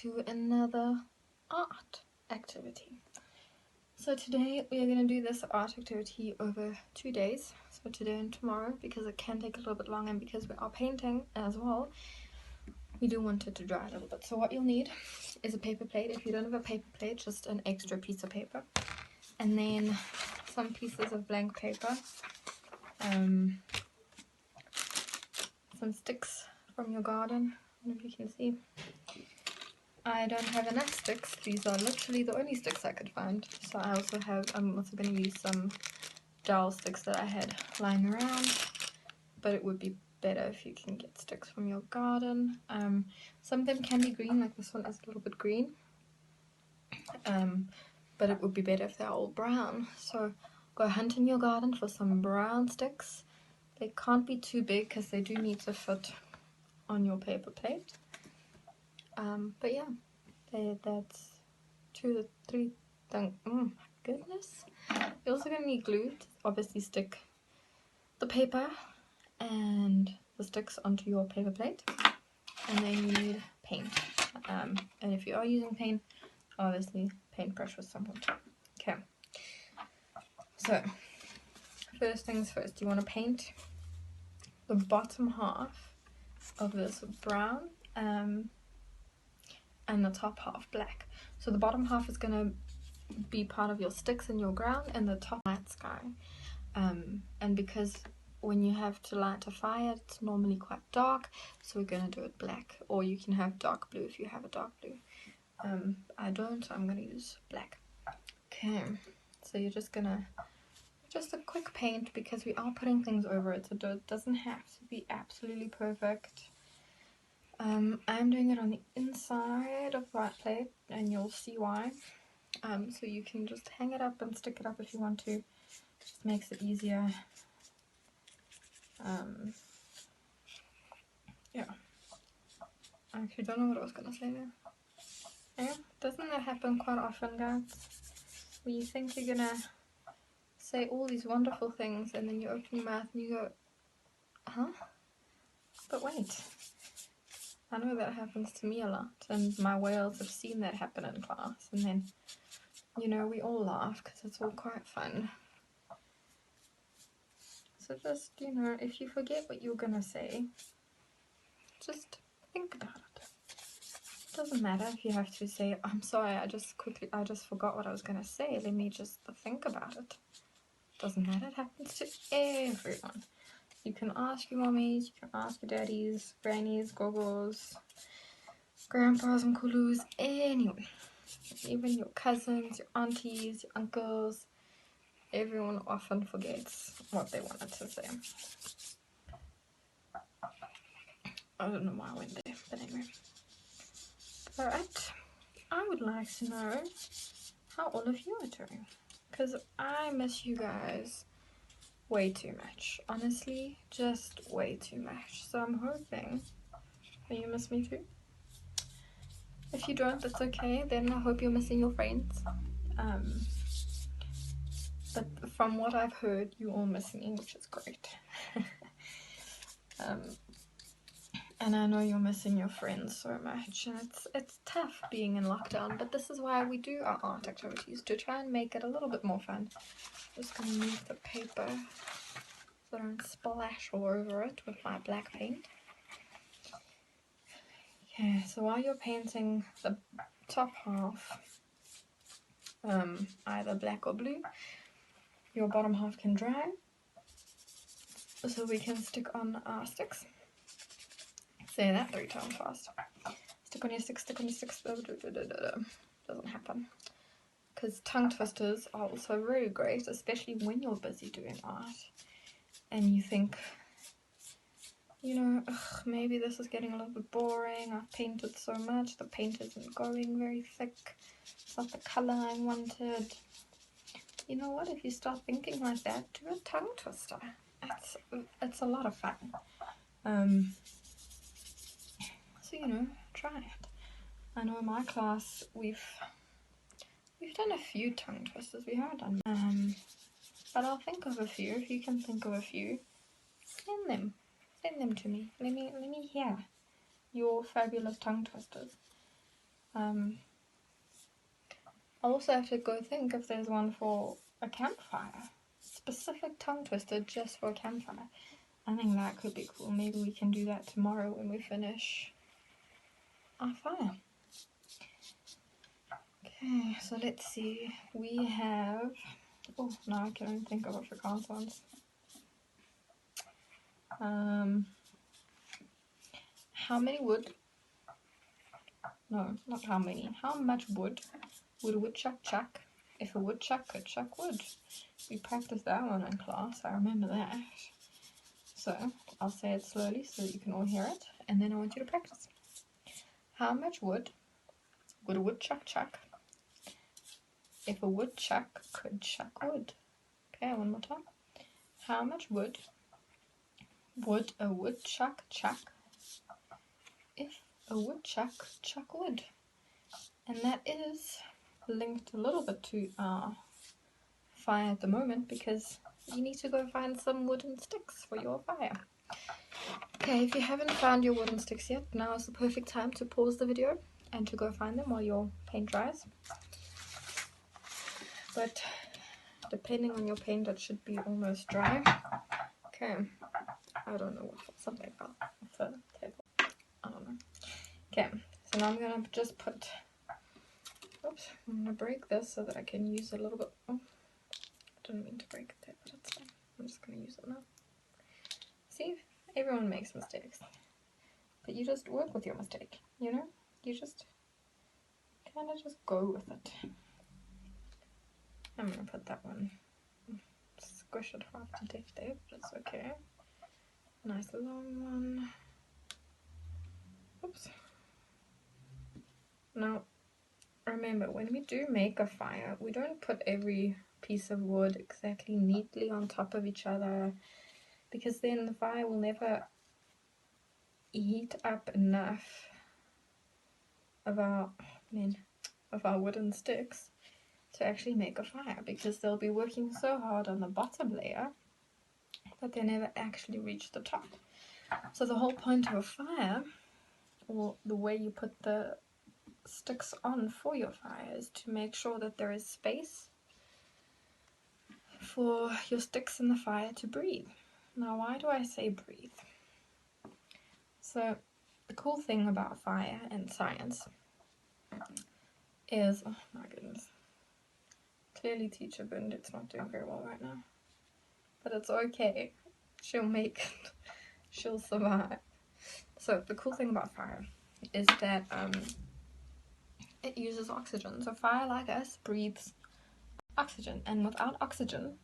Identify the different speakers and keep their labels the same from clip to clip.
Speaker 1: to another art activity. So today we are going to do this art activity over 2 days, so today and tomorrow, because it can take a little bit long and because we are painting as well, we do want it to dry a little bit. So what you'll need is a paper plate. If you don't have a paper plate, just an extra piece of paper, and then some pieces of blank paper, some sticks from your garden. I don't know if you can see. I don't have enough sticks. These are literally the only sticks I could find. So I'm also going to use some gel sticks that I had lying around, but it would be better if you can get sticks from your garden. Some of them can be green, like this one is a little bit green, but it would be better if they're all brown. So go hunt in your garden for some brown sticks. They can't be too big because they do need to fit on your paper plate. But yeah, that's 2 to 3 things. Oh my goodness. You're also going to need glue to obviously stick the paper and the sticks onto your paper plate. And then you need paint. And if you are using paint, obviously paintbrush with some water. Okay. So, first things first, you want to paint the bottom half of this brown and the top half black. So the bottom half is going to be part of your sticks in your ground, and the top light sky. And because when you have to light a fire, it's normally quite dark, so we're going to do it black, or you can have dark blue if you have a dark blue. I don't, so I'm going to use black. Okay, so you're just a quick paint, because we are putting things over it, so it doesn't have to be absolutely perfect. I'm doing it on the inside of the plate, and you'll see why. So you can just hang it up and stick it up if you want to. It just makes it easier. Yeah. I actually don't know what I was gonna say there. Yeah, doesn't that happen quite often, guys? Where you think you're gonna say all these wonderful things, and then you open your mouth and you go, huh? But wait. I know that happens to me a lot, and my whales have seen that happen in class, and then, you know, we all laugh because it's all quite fun. So just, you know, if you forget what you're gonna say, just think about it. It doesn't matter if you have to say, I'm sorry, I just forgot what I was gonna say, let me just think about it. Doesn't matter, it happens to everyone. You can ask your mummies, you can ask your daddies, grannies, gogos, grandpas and kulus, anyone. Even your cousins, your aunties, your uncles. Everyone often forgets what they wanted to say. I don't know why I went there, but anyway. But I would like to know how all of you are doing, because I miss you guys way too much. Honestly, just way too much. So I'm hoping that you miss me too. If you don't, that's okay. Then I hope you're missing your friends. But from what I've heard, you all miss me, which is great. And I know you're missing your friends so much, and it's tough being in lockdown, but this is why we do our art activities, to try and make it a little bit more fun. I'm just going to move the paper so I don't splash all over it with my black paint. Okay, so while you're painting the top half, either black or blue, your bottom half can dry, so we can stick on our sticks. Say that 3 times fast. Stick on your sticks, stick on your sticks. Doesn't happen. Because tongue twisters are also very great, especially when you're busy doing art and you think, you know, maybe this is getting a little bit boring. I've painted so much, the paint isn't going very thick. It's not the colour I wanted. You know what? If you start thinking like that, do a tongue twister. It's a lot of fun. So, you know, try it. I know in my class we've done a few tongue twisters. We haven't done but I'll think of a few. If you can think of a few, send them to me. Let me hear your fabulous tongue twisters. I'll also have to go think if there's one for a campfire. Specific tongue twister just for a campfire. I think that could be cool. Maybe we can do that tomorrow when we finish our fire. Okay, so let's see. We have... Oh, now I can only think of Afrikaans ones. How many wood... No, not how many. How much wood would a woodchuck chuck if a woodchuck could chuck wood? We practiced that one in class, I remember that. So, I'll say it slowly so that you can all hear it, and then I want you to practice. How much wood would a woodchuck chuck if a woodchuck could chuck wood? Okay, one more time. How much wood would a woodchuck chuck if a woodchuck chuck wood? And that is linked a little bit to our fire at the moment, because you need to go find some wooden sticks for your fire. Okay, if you haven't found your wooden sticks yet, now is the perfect time to pause the video and to go find them while your paint dries. But depending on your paint, it should be almost dry. Okay, I don't know what, something about the table. I don't know. Okay, so now I'm gonna just put, oops, I'm gonna break this so that I can use a little bit. Oh, I didn't mean to break it there, but it's fine. I'm just gonna use it now. See, everyone makes mistakes, but you just work with your mistake, you know? You just kind of just go with it. I'm gonna put that one, squish it half to death there, but it's okay. Nice long one. Oops. Now, remember, when we do make a fire, we don't put every piece of wood exactly neatly on top of each other, because then the fire will never heat up enough of our wooden sticks to actually make a fire, because they'll be working so hard on the bottom layer that they never actually reach the top. So the whole point of a fire, or the way you put the sticks on for your fire, is to make sure that there is space for your sticks in the fire to breathe. Now, why do I say breathe? So the cool thing about fire and science is, oh my goodness, clearly teacher Bernadette's not doing very well right now, but it's okay, she'll make it, she'll survive. So the cool thing about fire is that it uses oxygen. So fire, like us, breathes oxygen, and without oxygen,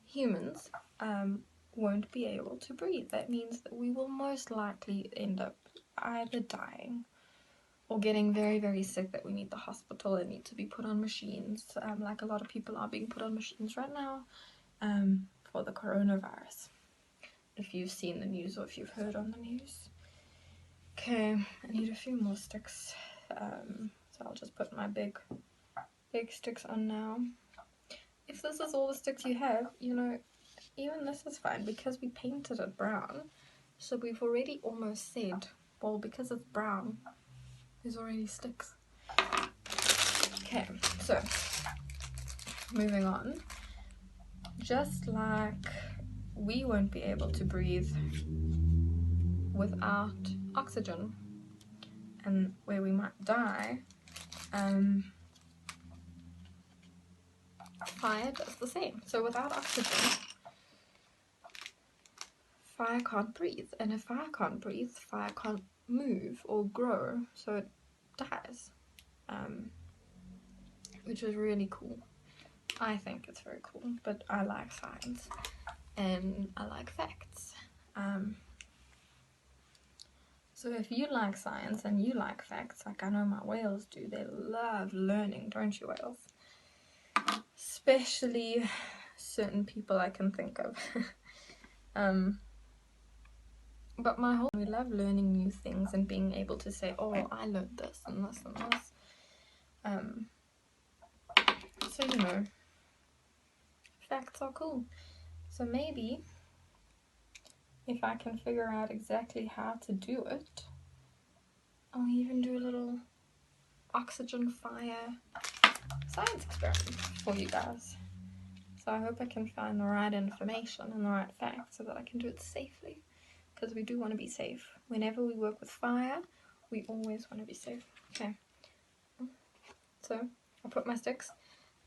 Speaker 1: humans won't be able to breathe. That means that we will most likely end up either dying or getting very, very sick, that we need the hospital and need to be put on machines, like a lot of people are being put on machines right now for the coronavirus, if you've seen the news or if you've heard on the news. Okay, I need a few more sticks, so I'll just put my big sticks on now. If this is all the sticks you have, you know, even this is fine, because we painted it brown, so we've already almost said, well, because it's brown, there's already sticks. Okay, so moving on. Just like we won't be able to breathe without oxygen, and where we might die, fire does the same. So without oxygen, fire can't breathe, and if fire can't breathe, fire can't move or grow, so it dies, which is really cool. I think it's very cool, but I like science and I like facts. So if you like science and you like facts, like I know my whales do, they love learning, don't you, whales? Especially certain people I can think of. But we love learning new things and being able to say, oh, I learned this and this and this. So, you know, facts are cool. So maybe if I can figure out exactly how to do it, I'll even do a little oxygen fire science experiment for you guys. So I hope I can find the right information and the right facts so that I can do it safely, because we do want to be safe. Whenever we work with fire, we always want to be safe. Okay, so I put my sticks.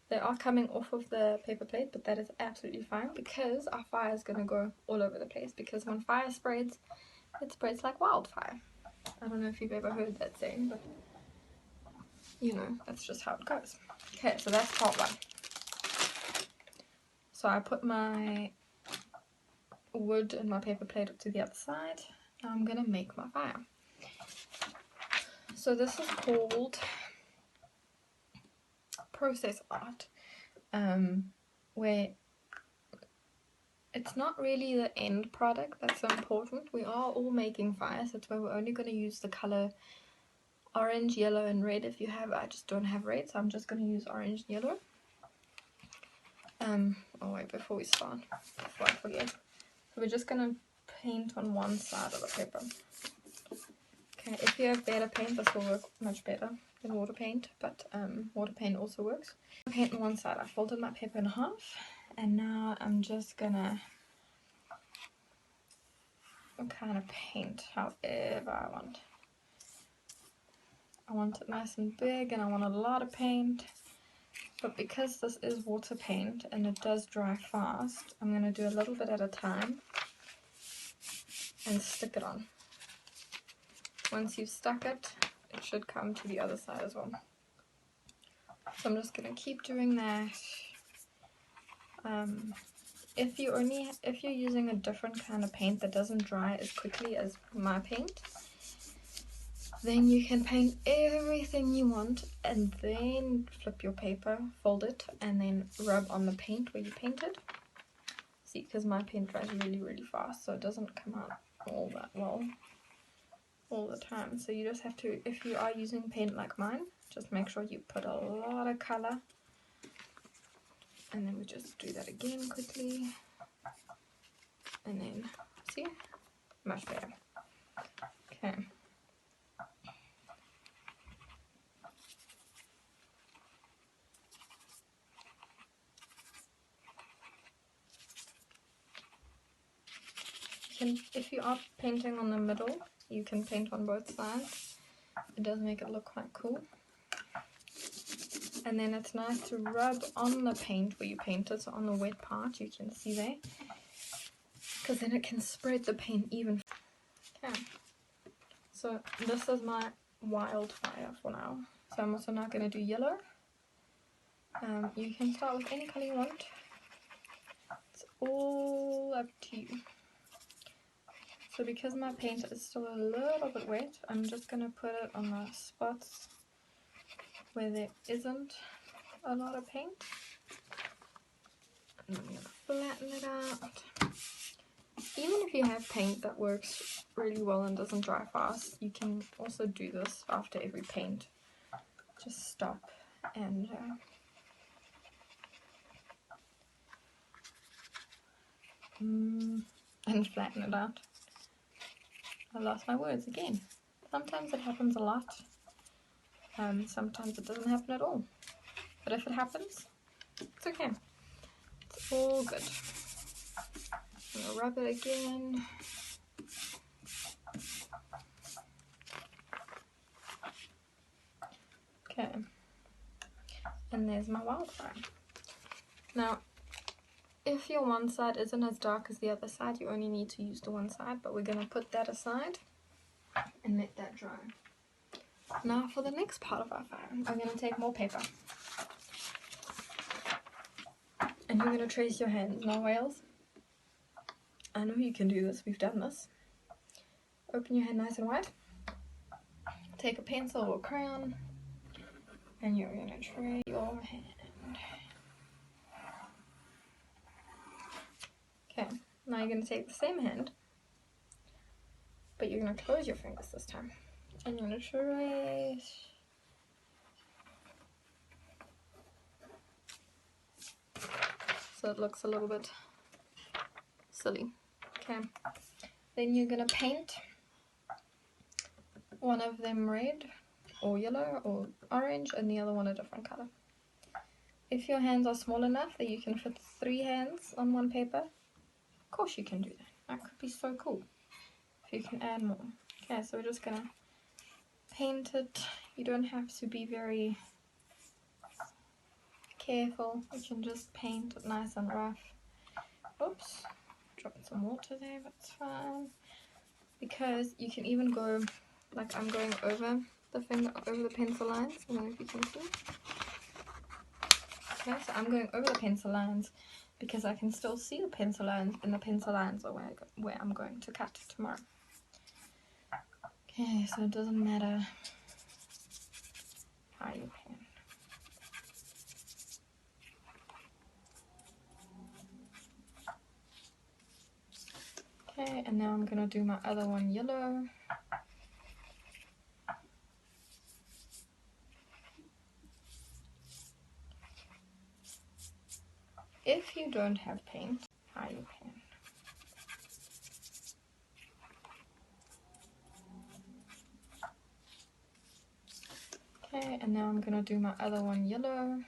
Speaker 1: They are coming off of the paper plate, but that is absolutely fine because our fire is going to go all over the place, because when fire spreads, it spreads like wildfire. I don't know if you've ever heard that saying, but you know, that's just how it goes. Okay, so that's part one. So I put my wood and my paper plate up to the other side. Now I'm gonna make my fire. So this is called process art, where it's not really the end product that's so important. We are all making fires. That's why we're only going to use the color orange, yellow and red. If you have, I just don't have red, so I'm just going to use orange and yellow. Oh wait, before we start, before I forget, so we're just going to paint on one side of the paper. Okay, if you have better paint, this will work much better than water paint, but water paint also works. Paint on one side. I folded my paper in half, and now I'm just gonna kind of paint however I want. I want it nice and big, and I want a lot of paint. But because this is water paint and it does dry fast, I'm going to do a little bit at a time and stick it on. Once you've stuck it, it should come to the other side as well. So I'm just going to keep doing that. If you're using a different kind of paint that doesn't dry as quickly as my paint, then you can paint everything you want and then flip your paper, fold it, and then rub on the paint where you painted. See, because my paint dries really fast, so it doesn't come out all that well all the time. So you just have to, if you are using paint like mine, just make sure you put a lot of color. And then we just do that again quickly. And then, see, much better. Okay. If you are painting on the middle, you can paint on both sides. It does make it look quite cool. And then it's nice to rub on the paint where you painted, so on the wet part you can see there, because then it can spread the paint even. Okay, so this is my wildfire for now. So I'm also not going to do yellow. You can start with any color you want. It's all up to you. So because my paint is still a little bit wet, I'm just going to put it on the spots where there isn't a lot of paint. And I'm going to flatten it out. Even if you have paint that works really well and doesn't dry fast, you can also do this after every paint. Just stop and flatten it out. I lost my words again. Sometimes it happens a lot. Sometimes it doesn't happen at all. But if it happens, it's okay. It's all good. I'm gonna rub it again. Okay. And there's my wildfire. Now, if your one side isn't as dark as the other side, you only need to use the one side, but we're gonna put that aside and let that dry. Now for the next part of our fire, I'm going to take more paper. And you're going to trace your hands, no whales. I know you can do this, we've done this. Open your hand nice and wide. Take a pencil or crayon. And you're going to trace your hand. Okay, now you're going to take the same hand. But you're going to close your fingers this time. And you're going to trace. So it looks a little bit silly. Okay. Then you're going to paint one of them red or yellow or orange, and the other one a different color. If your hands are small enough that you can fit 3 hands on one paper, of course you can do that. That could be so cool if you can add more. Okay, so we're just gonna paint it. You don't have to be very careful. You can just paint it nice and rough. Oops, dropped some water there, but it's fine. Because you can even go, like I'm going over the pencil lines. I don't know if you can see. Okay, so I'm going over the pencil lines because I can still see the pencil lines, and the pencil lines are where I'm going to cut tomorrow. Okay, so it doesn't matter how you pen. Okay, and now I'm gonna do my other one yellow. If you don't have paint, how you pen. Okay, and now I'm gonna do my other one yellow.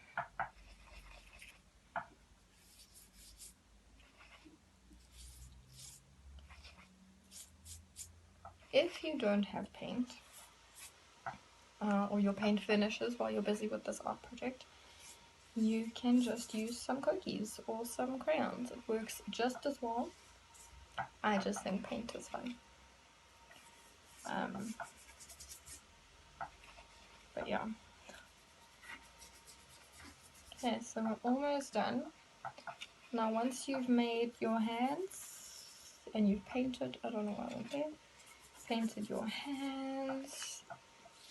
Speaker 1: If you don't have paint, or your paint finishes while you're busy with this art project, you can just use some cookies or some crayons. It works just as well. I just think paint is fun. But yeah. Okay, so we're almost done. Now once you've made your hands and you've painted, I don't know why I went there, painted your hands,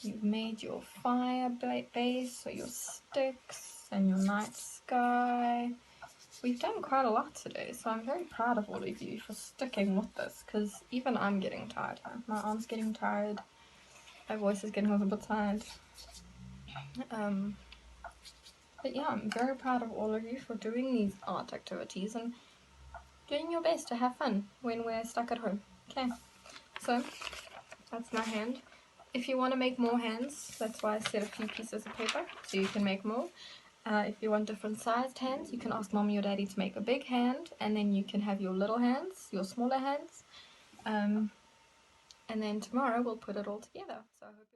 Speaker 1: you've made your fire base, so your sticks and your night sky. We've done quite a lot today, so I'm very proud of all of you for sticking with this, because even I'm getting tired. My arm's getting tired, my voice is getting a little bit tired. But yeah, I'm very proud of all of you for doing these art activities and doing your best to have fun when we're stuck at home. Okay, so that's my hand. If you want to make more hands, that's why I said a few pieces of paper, so you can make more. If you want different sized hands, you can ask mommy or daddy to make a big hand, and then you can have your little hands, your smaller hands. And then tomorrow we'll put it all together. So I hope